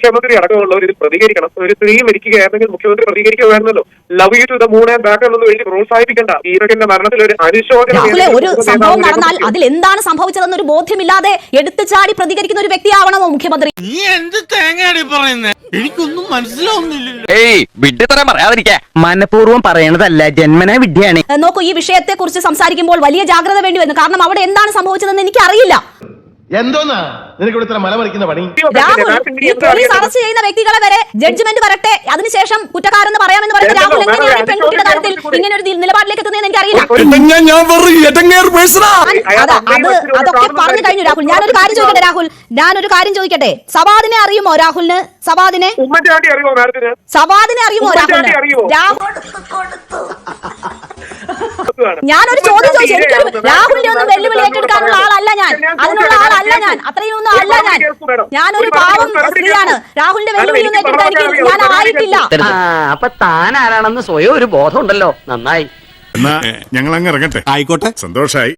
മുഖ്യമന്ത്രി അടക്കമുള്ളവർ ഇത് പ്രതികരിക്കണം. ഒരു സ്ത്രീ മരിക്കുകയായിരുന്നെങ്കിൽ മുഖ്യമന്ത്രി പ്രതികരിക്കുമായിരുന്നല്ലോ. Love you to the moon and back എന്നൊന്നും എഴുതി പ്രോത്സാഹിപ്പിക്കേണ്ട. ഈരക്കിന്റെ മരണത്തിൽ ഒരു അനുശോചനം. ഒരു സംഭവം നടന്നാൽ അതിൽ എന്താണ് സംഭവിച്ചതെന്ന് ഒരു ബോധ്യമില്ലാതെ എടുത്തുചാടി പ്രതികരിക്കുന്ന ഒരു വ്യക്തിയാവണമോ മുഖ്യമന്ത്രി? നീ എന്ത് തേങ്ങയാടി പറയുന്നേ? എനിക്കൊന്നും മനസ്സിലാവുന്നില്ലല്ലോ. മനഃപൂർവ്വം പറയണതല്ല, ജന്മനാ വിദ്യയാണ്. നോക്കൂ, ഈ വിഷയത്തെ കുറിച്ച് സംസാരിക്കുമ്പോൾ വലിയ ജാഗ്രത വേണ്ടി വരുന്നു. കാരണം അവിടെ എന്താണ് സംഭവിച്ചതെന്ന് എനിക്ക് അറിയില്ല. എന്തോന്നാ നിനക്ക് ഇവിടെ മലമറിക്കുന്ന പണി? രാഹുൽ, ഈ പോലീസ് അറസ്റ്റ് ചെയ്യുന്ന വ്യക്തികളെ വരെ ജഡ്ജ്മെന്റ് വരട്ടെ, അതിനുശേഷം കുറ്റക്കാരെന്ന് പറയാമെന്ന് പറയുന്ന രാഹുൽ എങ്ങനെയാണ് ഈ പെൺകുട്ടിയുടെ കാര്യത്തിൽ ഇങ്ങനെ ഒരു നിലപാടിലേക്ക് എത്തുന്നതെന്ന് എനിക്കറിയില്ല. അതൊക്കെ പറഞ്ഞു കഴിഞ്ഞു രാഹുൽ. ഞാനൊരു കാര്യം ചോദിക്കട്ടെ രാഹുൽ, ഞാനൊരു കാര്യം ചോദിക്കട്ടെ. സവാദിനെ അറിയുമോ രാഹുലിന്? സവാദിനെ അറിയുമോ രാഹുലിന്? ഞാനൊരു ചോദ്യം ചോദിച്ചു. എനിക്കൊരു രാഹുലിനെ ഒന്നും വെല്ലുവിളി ഏറ്റെടുക്കാനുള്ള ആളല്ല ഞാൻ, അതിനുള്ള ആളല്ല ഞാൻ, അത്രയും ഒന്നും അല്ല ഞാൻ. ഞാനൊരു പാവം സ്ത്രീയാണ്. രാഹുലിന്റെ വെല്ലുവിളി ഒന്നും ഏറ്റെടുക്കാൻ എനിക്ക് ഞാൻ ആയിട്ടില്ല. അപ്പൊ താൻ ആരാണെന്ന് സ്വയം ഒരു ബോധം ഉണ്ടല്ലോ. നന്നായി. ഞങ്ങൾ അങ്ങ് ഇറങ്ങട്ടെ. ആയിക്കോട്ടെ, സന്തോഷായി.